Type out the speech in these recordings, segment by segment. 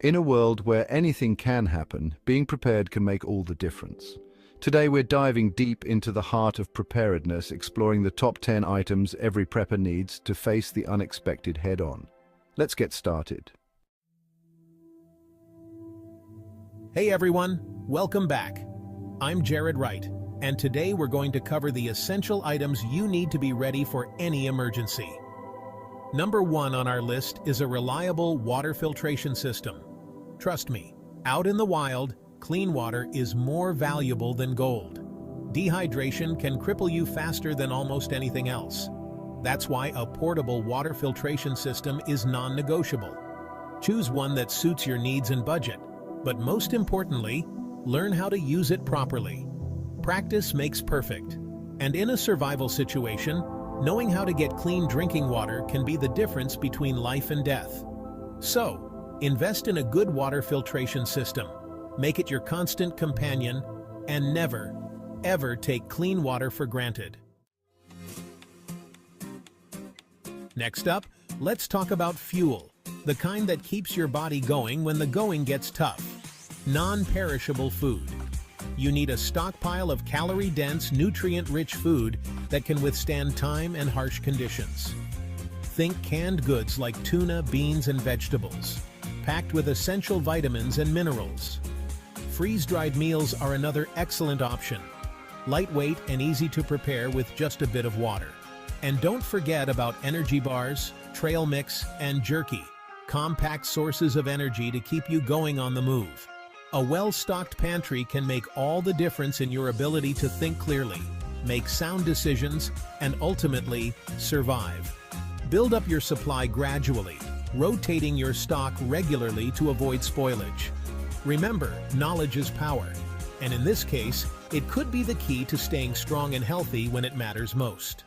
In a world where anything can happen, being prepared can make all the difference. Today we're diving deep into the heart of preparedness, exploring the top 10 items every prepper needs to face the unexpected head-on. Let's get started. Hey everyone, welcome back. I'm Jared Wright, and today we're going to cover the essential items you need to be ready for any emergency. Number 1 on our list is a reliable water filtration system. Trust me, out in the wild, clean water is more valuable than gold. Dehydration can cripple you faster than almost anything else. That's why a portable water filtration system is non-negotiable. Choose one that suits your needs and budget, but most importantly, learn how to use it properly. Practice makes perfect, and in a survival situation, knowing how to get clean drinking water can be the difference between life and death. So, invest in a good water filtration system, make it your constant companion, and never, ever take clean water for granted. Next up, let's talk about fuel, the kind that keeps your body going when the going gets tough. Non-perishable food. You need a stockpile of calorie-dense, nutrient-rich food that can withstand time and harsh conditions. Think canned goods like tuna, beans, and vegetables, packed with essential vitamins and minerals. Freeze-dried meals are another excellent option, lightweight and easy to prepare with just a bit of water. And don't forget about energy bars, trail mix, and jerky, compact sources of energy to keep you going on the move. A well-stocked pantry can make all the difference in your ability to think clearly, make sound decisions, and ultimately, survive. Build up your supply gradually, rotating your stock regularly to avoid spoilage. Remember, knowledge is power, and in this case, it could be the key to staying strong and healthy when it matters most.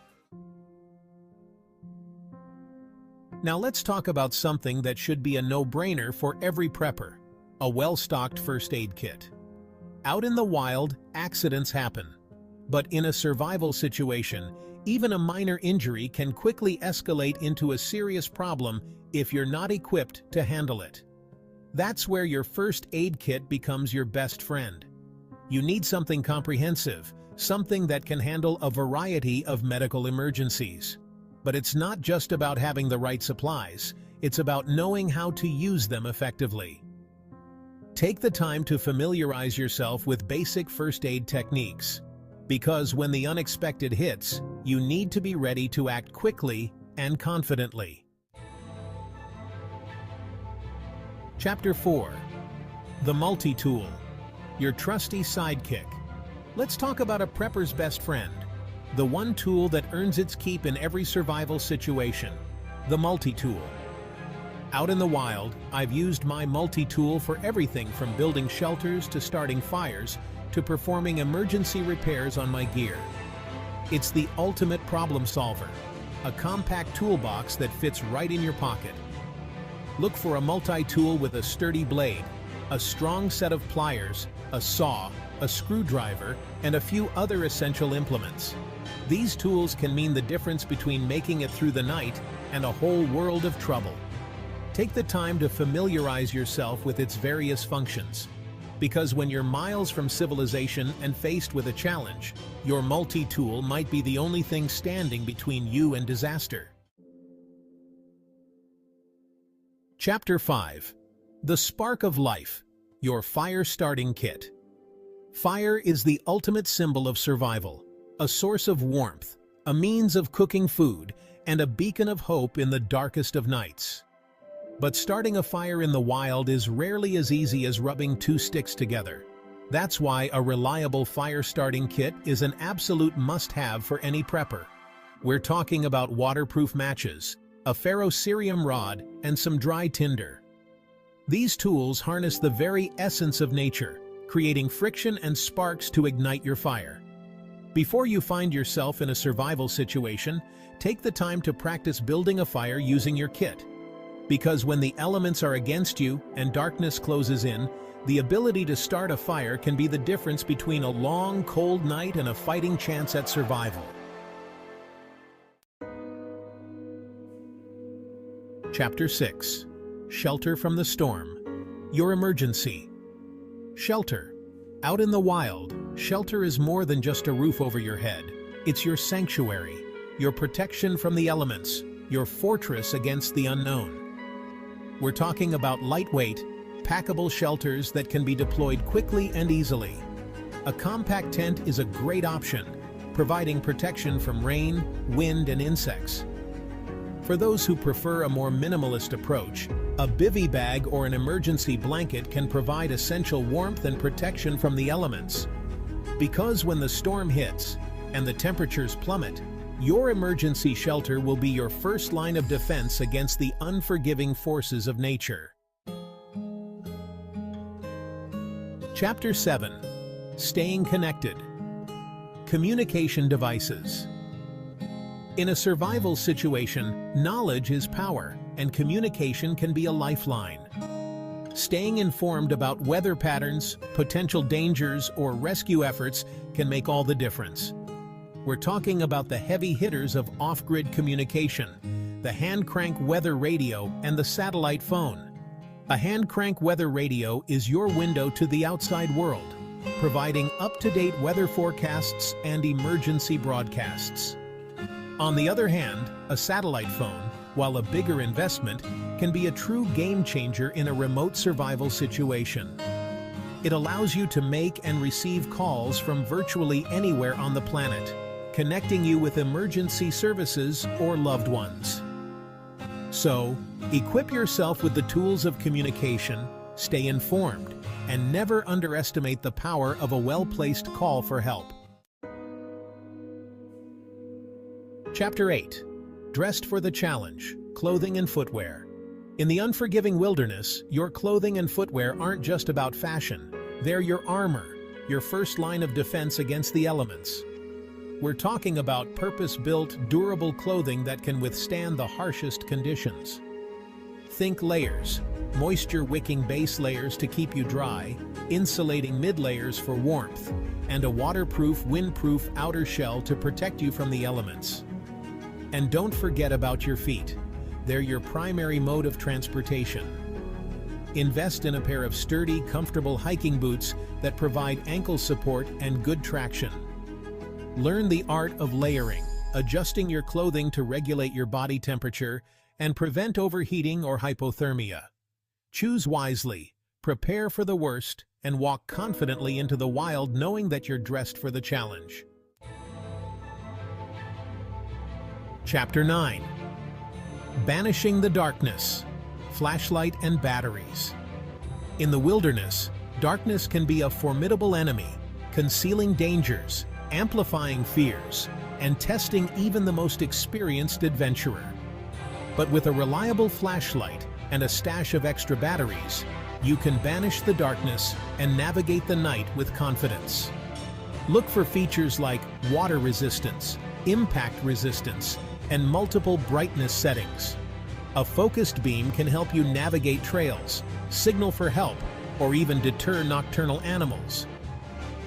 Now let's talk about something that should be a no-brainer for every prepper: a well-stocked first aid kit. Out in the wild, accidents happen. But in a survival situation, even a minor injury can quickly escalate into a serious problem if you're not equipped to handle it. That's where your first aid kit becomes your best friend. You need something comprehensive, something that can handle a variety of medical emergencies. But it's not just about having the right supplies, it's about knowing how to use them effectively. Take the time to familiarize yourself with basic first aid techniques, because when the unexpected hits, you need to be ready to act quickly and confidently. Chapter 4. The Multi-Tool, your trusty sidekick. Let's talk about a prepper's best friend, the one tool that earns its keep in every survival situation: the multi-tool. Out in the wild, I've used my multi-tool for everything from building shelters to starting fires to performing emergency repairs on my gear. It's the ultimate problem solver, a compact toolbox that fits right in your pocket. Look for a multi-tool with a sturdy blade, a strong set of pliers, a saw, a screwdriver, and a few other essential implements. These tools can mean the difference between making it through the night and a whole world of trouble. Take the time to familiarize yourself with its various functions, because when you're miles from civilization and faced with a challenge, your multi-tool might be the only thing standing between you and disaster. Chapter 5. The Spark of Life, your fire starting kit. Fire is the ultimate symbol of survival, a source of warmth, a means of cooking food, and a beacon of hope in the darkest of nights. But starting a fire in the wild is rarely as easy as rubbing two sticks together. That's why a reliable fire starting kit is an absolute must-have for any prepper. We're talking about waterproof matches, a ferrocerium rod, and some dry tinder. These tools harness the very essence of nature, creating friction and sparks to ignite your fire. Before you find yourself in a survival situation, take the time to practice building a fire using your kit. Because when the elements are against you and darkness closes in, the ability to start a fire can be the difference between a long, cold night and a fighting chance at survival. Chapter 6. Shelter from the Storm. Your emergency. Shelter. Out in the wild, shelter is more than just a roof over your head. It's your sanctuary, your protection from the elements, your fortress against the unknown. We're talking about lightweight, packable shelters that can be deployed quickly and easily. A compact tent is a great option, providing protection from rain, wind, and insects. For those who prefer a more minimalist approach, a bivy bag or an emergency blanket can provide essential warmth and protection from the elements. Because when the storm hits and the temperatures plummet, your emergency shelter will be your first line of defense against the unforgiving forces of nature. Chapter 7. Staying connected. Communication devices. In a survival situation, knowledge is power, and communication can be a lifeline. Staying informed about weather patterns, potential dangers, or rescue efforts can make all the difference. We're talking about the heavy hitters of off-grid communication, the hand-crank weather radio and the satellite phone. A hand-crank weather radio is your window to the outside world, providing up-to-date weather forecasts and emergency broadcasts. On the other hand, a satellite phone, while a bigger investment, can be a true game-changer in a remote survival situation. It allows you to make and receive calls from virtually anywhere on the planet, connecting you with emergency services or loved ones. So, equip yourself with the tools of communication, stay informed, and never underestimate the power of a well-placed call for help. Chapter 8. Dressed for the challenge, clothing and footwear. In the unforgiving wilderness, your clothing and footwear aren't just about fashion. They're your armor, your first line of defense against the elements. We're talking about purpose-built, durable clothing that can withstand the harshest conditions. Think layers, moisture-wicking base layers to keep you dry, insulating mid-layers for warmth, and a waterproof, windproof outer shell to protect you from the elements. And don't forget about your feet. They're your primary mode of transportation. Invest in a pair of sturdy, comfortable hiking boots that provide ankle support and good traction. Learn the art of layering, adjusting your clothing to regulate your body temperature and prevent overheating or hypothermia. Choose wisely, prepare for the worst, and walk confidently into the wild knowing that you're dressed for the challenge. Chapter 9. Banishing the darkness, flashlight and batteries. In the wilderness, darkness can be a formidable enemy, concealing dangers, amplifying fears, and testing even the most experienced adventurer. But with a reliable flashlight and a stash of extra batteries, you can banish the darkness and navigate the night with confidence. Look for features like water resistance, impact resistance, and multiple brightness settings. A focused beam can help you navigate trails, signal for help, or even deter nocturnal animals.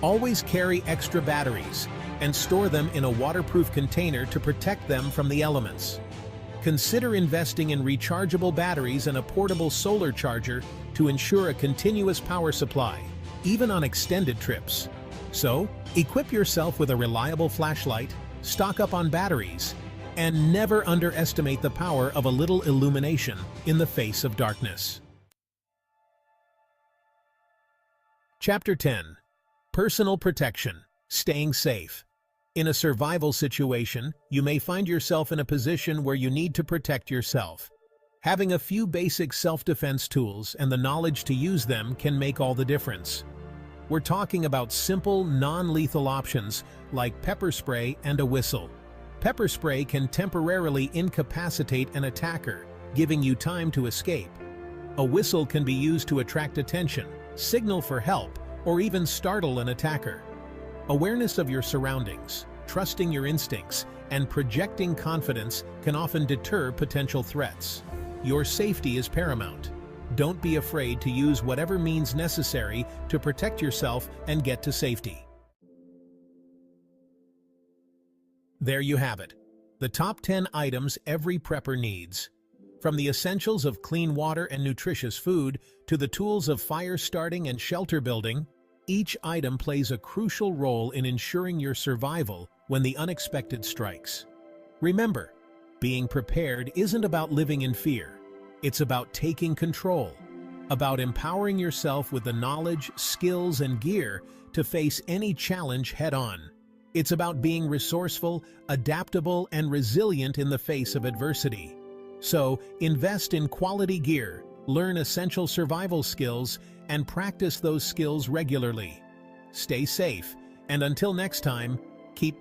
Always carry extra batteries and store them in a waterproof container to protect them from the elements. Consider investing in rechargeable batteries and a portable solar charger to ensure a continuous power supply, even on extended trips. So, equip yourself with a reliable flashlight, stock up on batteries, and never underestimate the power of a little illumination in the face of darkness. Chapter 10. Personal protection, staying safe. In a survival situation, you may find yourself in a position where you need to protect yourself. Having a few basic self-defense tools and the knowledge to use them can make all the difference. We're talking about simple, non-lethal options like pepper spray and a whistle. Pepper spray can temporarily incapacitate an attacker, giving you time to escape. A whistle can be used to attract attention, signal for help, or even startle an attacker. Awareness of your surroundings, trusting your instincts, and projecting confidence can often deter potential threats. Your safety is paramount. Don't be afraid to use whatever means necessary to protect yourself and get to safety. There you have it, the top 10 items every prepper needs. From the essentials of clean water and nutritious food to the tools of fire starting and shelter building, each item plays a crucial role in ensuring your survival when the unexpected strikes. Remember, being prepared isn't about living in fear. It's about taking control, about empowering yourself with the knowledge, skills, and gear to face any challenge head-on. It's about being resourceful, adaptable, and resilient in the face of adversity. So, invest in quality gear, learn essential survival skills, and practice those skills regularly. Stay safe, and until next time, keep